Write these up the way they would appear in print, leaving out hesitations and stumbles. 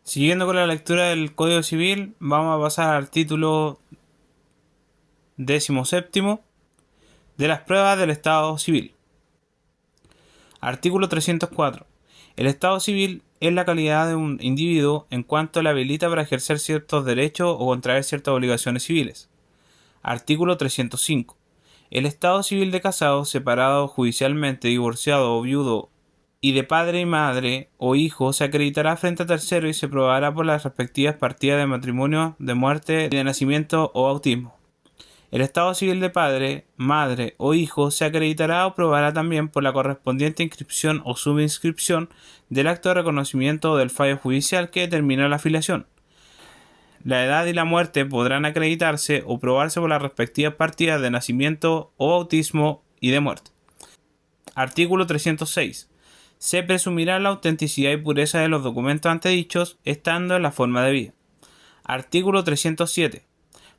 Siguiendo con la lectura del Código Civil, vamos a pasar al título 17 de las pruebas del Estado Civil. Artículo 304. El Estado Civil es la calidad de un individuo en cuanto le habilita para ejercer ciertos derechos o contraer ciertas obligaciones civiles. Artículo 305. El Estado Civil de casado, separado judicialmente, divorciado o viudo y de padre y madre o hijo se acreditará frente a tercero y se probará por las respectivas partidas de matrimonio, de muerte, de nacimiento o bautismo. El estado civil de padre, madre o hijo se acreditará o probará también por la correspondiente inscripción o subinscripción del acto de reconocimiento o del fallo judicial que determina la filiación. La edad y la muerte podrán acreditarse o probarse por las respectivas partidas de nacimiento o bautismo y de muerte. Artículo 306. Se presumirá la autenticidad y pureza de los documentos antedichos, estando en la forma debida. Artículo 307.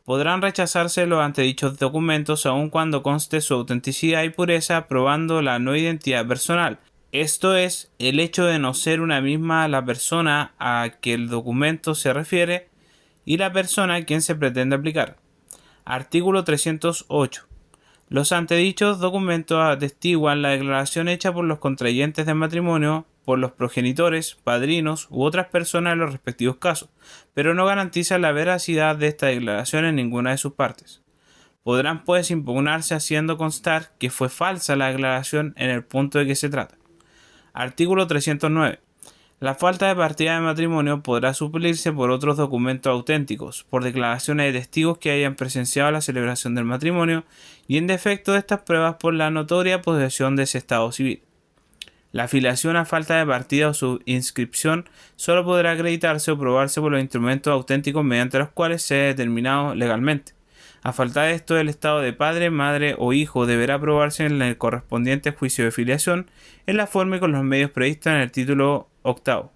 Podrán rechazarse los antedichos documentos aun cuando conste su autenticidad y pureza, probando la no identidad personal. Esto es, el hecho de no ser una misma la persona a que el documento se refiere y la persona a quien se pretende aplicar. Artículo 308. Los antedichos documentos atestiguan la declaración hecha por los contrayentes de matrimonio, por los progenitores, padrinos u otras personas en los respectivos casos, pero no garantizan la veracidad de esta declaración en ninguna de sus partes. Podrán pues impugnarse haciendo constar que fue falsa la declaración en el punto de que se trata. Artículo 309. La falta de partida de matrimonio podrá suplirse por otros documentos auténticos, por declaraciones de testigos que hayan presenciado la celebración del matrimonio y en defecto de estas pruebas por la notoria posesión de ese estado civil. La filiación a falta de partida o su inscripción solo podrá acreditarse o probarse por los instrumentos auténticos mediante los cuales sea determinado legalmente. A falta de esto, el estado de padre, madre o hijo deberá probarse en el correspondiente juicio de filiación en la forma y con los medios previstos en el título octavo.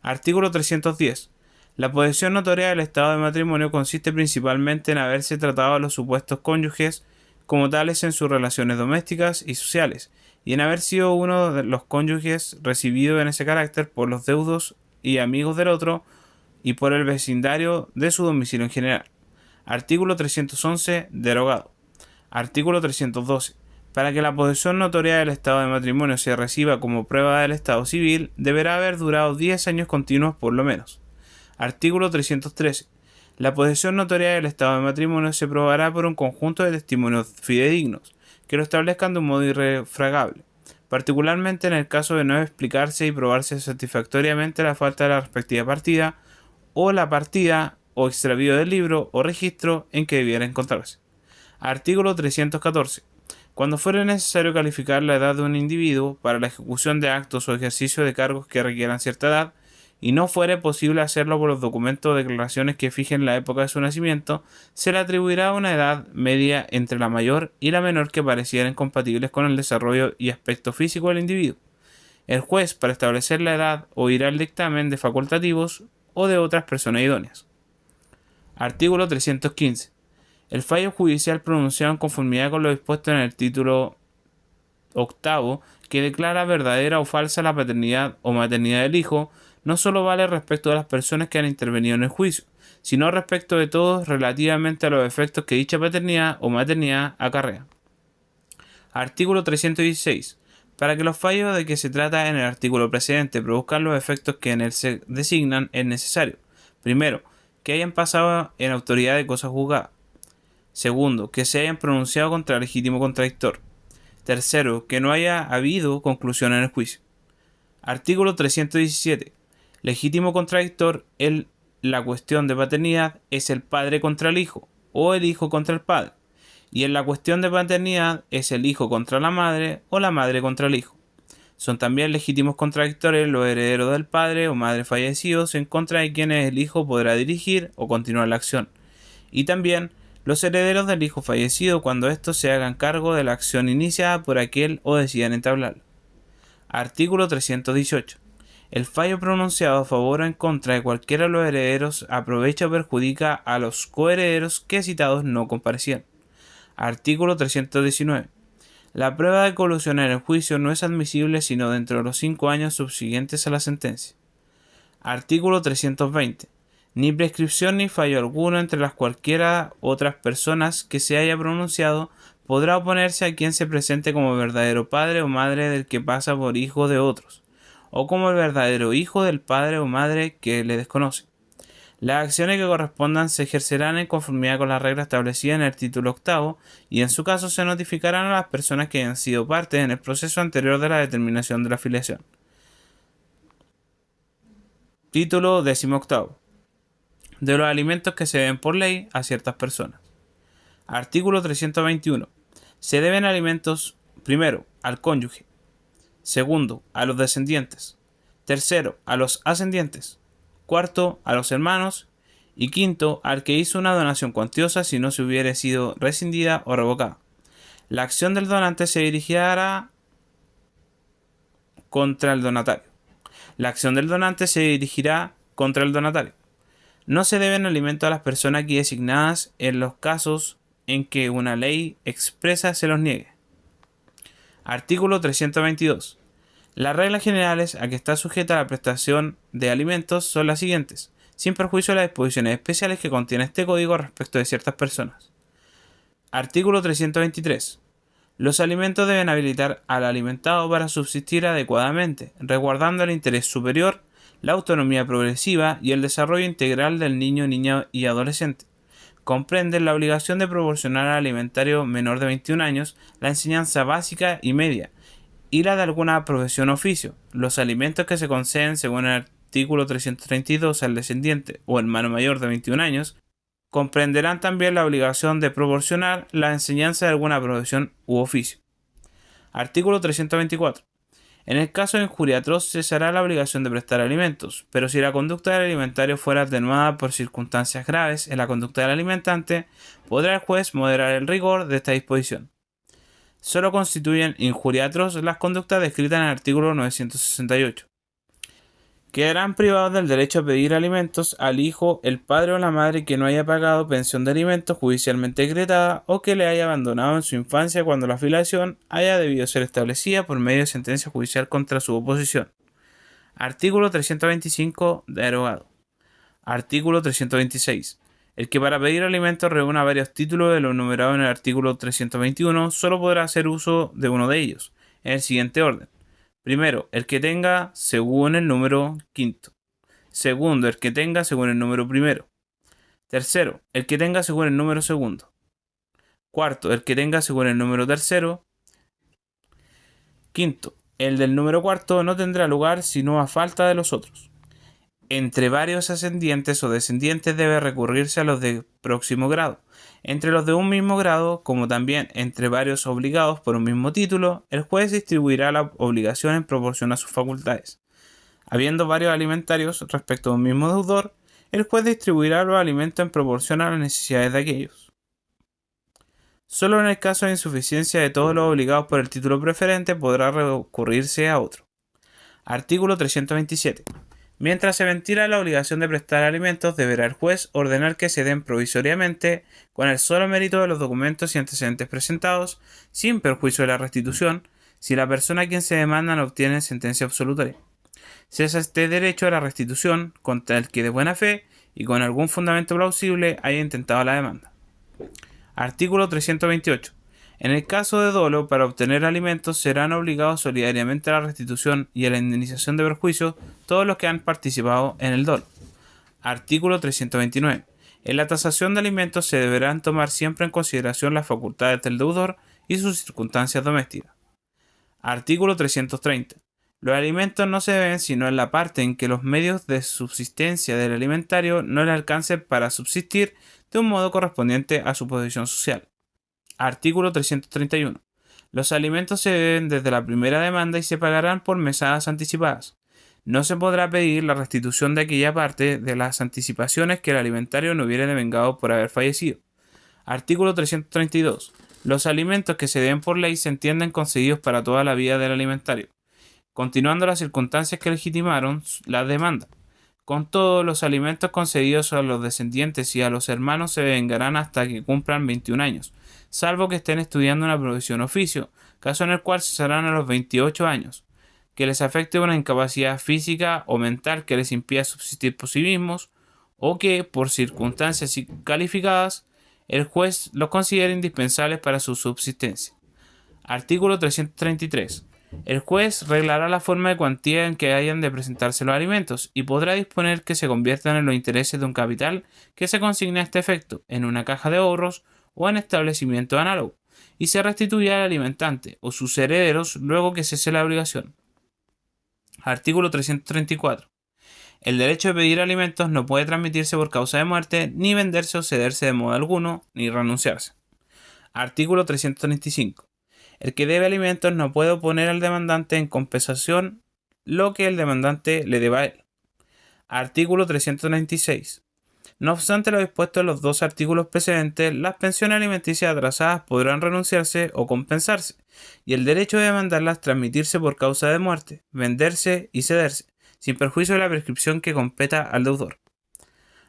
Artículo 310. La posesión notoria del estado de matrimonio consiste principalmente en haberse tratado a los supuestos cónyuges como tales en sus relaciones domésticas y sociales, y en haber sido uno de los cónyuges recibido en ese carácter por los deudos y amigos del otro y por el vecindario de su domicilio en general. Artículo 311. Derogado. Artículo 312. Para que la posesión notoria del estado de matrimonio se reciba como prueba del estado civil, deberá haber durado 10 años continuos por lo menos. Artículo 313. La posesión notoria del estado de matrimonio se probará por un conjunto de testimonios fidedignos, que lo establezcan de un modo irrefragable, particularmente en el caso de no explicarse y probarse satisfactoriamente la falta de la respectiva partida, o la partida o extravío del libro o registro en que debiera encontrarse. Artículo 314. Cuando fuere necesario calificar la edad de un individuo para la ejecución de actos o ejercicio de cargos que requieran cierta edad, y no fuere posible hacerlo por los documentos o declaraciones que fijen la época de su nacimiento, se le atribuirá una edad media entre la mayor y la menor que parecieran compatibles con el desarrollo y aspecto físico del individuo. El juez, para establecer la edad, oirá el dictamen de facultativos o de otras personas idóneas. Artículo 315. El fallo judicial pronunciado en conformidad con lo dispuesto en el título octavo, que declara verdadera o falsa la paternidad o maternidad del hijo, no solo vale respecto de las personas que han intervenido en el juicio, sino respecto de todos relativamente a los efectos que dicha paternidad o maternidad acarrea. Artículo 316. Para que los fallos de que se trata en el artículo precedente produzcan los efectos que en él se designan, es necesario: primero, que hayan pasado en autoridad de cosa juzgada; segundo, que se hayan pronunciado contra el legítimo contradictor; tercero, que no haya habido conclusión en el juicio. Artículo 317. Legítimo contradictor en la cuestión de paternidad es el padre contra el hijo o el hijo contra el padre, y en la cuestión de paternidad es el hijo contra la madre o la madre contra el hijo. Son también legítimos contradictores los herederos del padre o madre fallecidos en contra de quienes el hijo podrá dirigir o continuar la acción, y también los herederos del hijo fallecido cuando éstos se hagan cargo de la acción iniciada por aquel o decidan entablarla. Artículo 318. El fallo pronunciado a favor o en contra de cualquiera de los herederos aprovecha o perjudica a los coherederos que citados no comparecieron. Artículo 319. La prueba de colusión en el juicio no es admisible sino dentro de los 5 años subsiguientes a la sentencia. Artículo 320. Ni prescripción ni fallo alguno entre las cualquiera otras personas que se haya pronunciado podrá oponerse a quien se presente como verdadero padre o madre del que pasa por hijo de otros, o como el verdadero hijo del padre o madre que le desconoce. Las acciones que correspondan se ejercerán en conformidad con las reglas establecidas en el título octavo y en su caso se notificarán a las personas que hayan sido parte en el proceso anterior de la determinación de la filiación. Título 18. De los alimentos que se deben por ley a ciertas personas. Artículo 321. Se deben alimentos, primero, al cónyuge. Segundo, a los descendientes. Tercero, a los ascendientes. Cuarto, a los hermanos. Y quinto, al que hizo una donación cuantiosa si no se hubiere sido rescindida o revocada. La acción del donante se dirigirá contra el donatario. La acción del donante se dirigirá contra el donatario. No se deben alimentos a las personas aquí designadas en los casos en que una ley expresa se los niegue. Artículo 322. Las reglas generales a que está sujeta la prestación de alimentos son las siguientes, sin perjuicio de las disposiciones especiales que contiene este código respecto de ciertas personas. Artículo 323. Los alimentos deben habilitar al alimentado para subsistir adecuadamente, resguardando el interés superior, la autonomía progresiva y el desarrollo integral del niño, niña y adolescente. Comprenden la obligación de proporcionar al alimentario menor de 21 años la enseñanza básica y media, y la de alguna profesión o oficio. Los alimentos que se conceden según el artículo 332 al descendiente o hermano mayor de 21 años comprenderán también la obligación de proporcionar la enseñanza de alguna profesión u oficio. Artículo 324. En el caso de injuria atroz cesará la obligación de prestar alimentos, pero si la conducta del alimentario fuera atenuada por circunstancias graves en la conducta del alimentante, podrá el juez moderar el rigor de esta disposición. Solo constituyen injuria atroz las conductas descritas en el artículo 968. Quedarán privados del derecho a pedir alimentos al hijo, el padre o la madre que no haya pagado pensión de alimentos judicialmente decretada o que le haya abandonado en su infancia cuando la filiación haya debido ser establecida por medio de sentencia judicial contra su oposición. Artículo 325 derogado. Artículo 326. El que para pedir alimentos reúna varios títulos de lo enumerado en el artículo 321 solo podrá hacer uso de uno de ellos, en el siguiente orden. Primero, el que tenga según el número quinto. Segundo, el que tenga según el número primero. Tercero, el que tenga según el número segundo. Cuarto, el que tenga según el número tercero. Quinto, el del número cuarto no tendrá lugar sino a falta de los otros. Entre varios ascendientes o descendientes debe recurrirse a los de próximo grado. Entre los de un mismo grado, como también entre varios obligados por un mismo título, el juez distribuirá la obligación en proporción a sus facultades. Habiendo varios alimentarios respecto a un mismo deudor, el juez distribuirá los alimentos en proporción a las necesidades de aquellos. Solo en el caso de insuficiencia de todos los obligados por el título preferente podrá recurrirse a otro. Artículo 327. Mientras se ventila la obligación de prestar alimentos, deberá el juez ordenar que se den provisoriamente, con el solo mérito de los documentos y antecedentes presentados, sin perjuicio de la restitución, si la persona a quien se demanda no obtiene sentencia absolutoria. Cesa este derecho a la restitución contra el que de buena fe y con algún fundamento plausible haya intentado la demanda. Artículo 328. En el caso de dolo, para obtener alimentos serán obligados solidariamente a la restitución y a la indemnización de perjuicios todos los que han participado en el dolo. Artículo 329. En la tasación de alimentos se deberán tomar siempre en consideración las facultades del deudor y sus circunstancias domésticas. Artículo 330. Los alimentos no se deben sino en la parte en que los medios de subsistencia del alimentario no le alcancen para subsistir de un modo correspondiente a su posición social. Artículo 331. Los alimentos se deben desde la primera demanda y se pagarán por mesadas anticipadas. No se podrá pedir la restitución de aquella parte de las anticipaciones que el alimentario no hubiere devengado por haber fallecido. Artículo 332. Los alimentos que se den por ley se entienden concedidos para toda la vida del alimentario, continuando las circunstancias que legitimaron la demanda. Con todo, los alimentos concedidos a los descendientes y a los hermanos se devengarán hasta que cumplan 21 años, salvo que estén estudiando una profesión o oficio, caso en el cual cesarán a los 28 años. que les afecte una incapacidad física o mental que les impida subsistir por sí mismos, o que, por circunstancias calificadas, el juez los considere indispensables para su subsistencia. Artículo 333. El juez reglará la forma de cuantía en que hayan de presentarse los alimentos y podrá disponer que se conviertan en los intereses de un capital que se consigne a este efecto en una caja de ahorros o en establecimiento análogo, y se restituya al alimentante o sus herederos luego que cese la obligación. Artículo 334. El derecho de pedir alimentos no puede transmitirse por causa de muerte, ni venderse o cederse de modo alguno, ni renunciarse. Artículo 335. El que debe alimentos no puede oponer al demandante en compensación lo que el demandante le deba a él. Artículo 336. No obstante lo dispuesto en los dos artículos precedentes, las pensiones alimenticias atrasadas podrán renunciarse o compensarse, y el derecho de demandarlas transmitirse por causa de muerte, venderse y cederse, sin perjuicio de la prescripción que competa al deudor.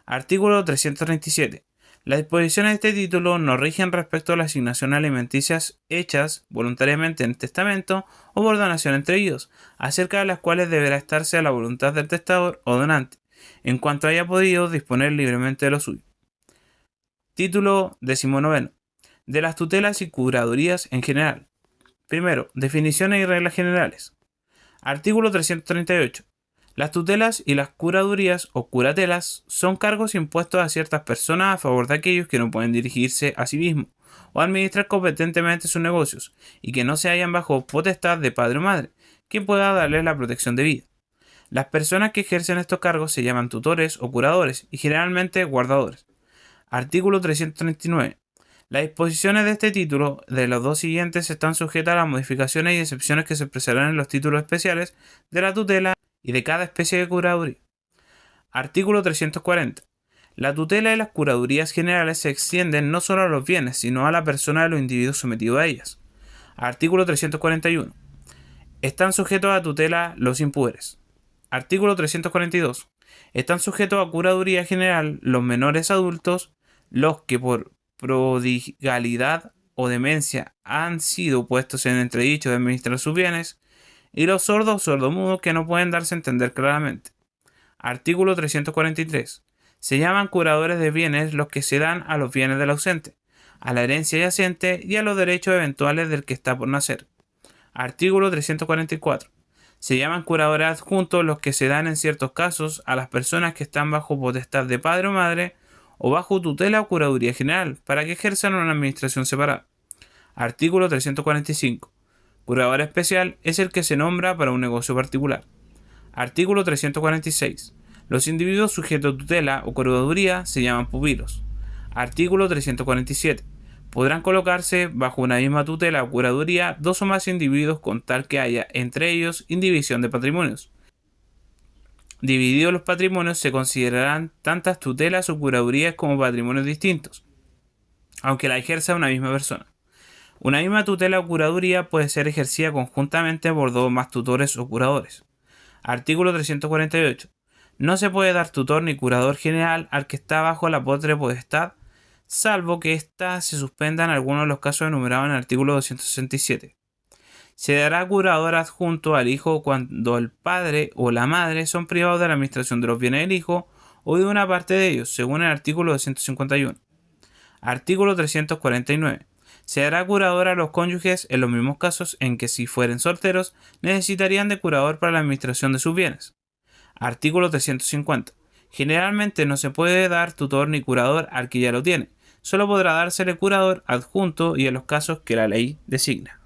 Artículo 337. Las disposiciones de este título no rigen respecto a las asignaciones alimenticias hechas voluntariamente en testamento o por donación entre ellos, acerca de las cuales deberá estarse a la voluntad del testador o donante, en cuanto haya podido disponer libremente de lo suyo. Título 19. De las tutelas y curadurías en general. Primero, definiciones y reglas generales. Artículo 338. Las tutelas y las curadurías o curatelas son cargos impuestos a ciertas personas a favor de aquellos que no pueden dirigirse a sí mismos o administrar competentemente sus negocios y que no se hallan bajo potestad de padre o madre, que pueda darles la protección debida. Las personas que ejercen estos cargos se llaman tutores o curadores y generalmente guardadores. Artículo 339. Las disposiciones de este título de los dos siguientes están sujetas a las modificaciones y excepciones que se expresarán en los títulos especiales de la tutela y de cada especie de curaduría. Artículo 340. La tutela y las curadurías generales se extienden no solo a los bienes, sino a la persona de los individuos sometidos a ellas. Artículo 341. Están sujetos a tutela los impúberes. Artículo 342. Están sujetos a curaduría general los menores adultos, los que por prodigalidad o demencia han sido puestos en entredicho de administrar sus bienes, y los sordos o sordomudos que no pueden darse a entender claramente. Artículo 343. Se llaman curadores de bienes los que se dan a los bienes del ausente, a la herencia yacente y a los derechos eventuales del que está por nacer. Artículo 344. Se llaman curadores adjuntos los que se dan en ciertos casos a las personas que están bajo potestad de padre o madre o bajo tutela o curaduría general para que ejerzan una administración separada. Artículo 345. Curador especial es el que se nombra para un negocio particular. Artículo 346. Los individuos sujetos a tutela o curaduría se llaman pupilos. Artículo 347. Podrán colocarse bajo una misma tutela o curaduría dos o más individuos con tal que haya entre ellos indivisión de patrimonios. Divididos los patrimonios se considerarán tantas tutelas o curadurías como patrimonios distintos, aunque la ejerza una misma persona. Una misma tutela o curaduría puede ser ejercida conjuntamente por dos o más tutores o curadores. Artículo 348. No se puede dar tutor ni curador general al que está bajo la potestad, salvo que ésta se suspenda en alguno de los casos enumerados en el artículo 267. Se dará curador adjunto al hijo cuando el padre o la madre son privados de la administración de los bienes del hijo o de una parte de ellos, según el artículo 251. Artículo 349. Se dará curador a los cónyuges en los mismos casos en que, si fueren solteros, necesitarían de curador para la administración de sus bienes. Artículo 350. Generalmente no se puede dar tutor ni curador al que ya lo tiene. Solo podrá dársele curador adjunto y en los casos que la ley designa.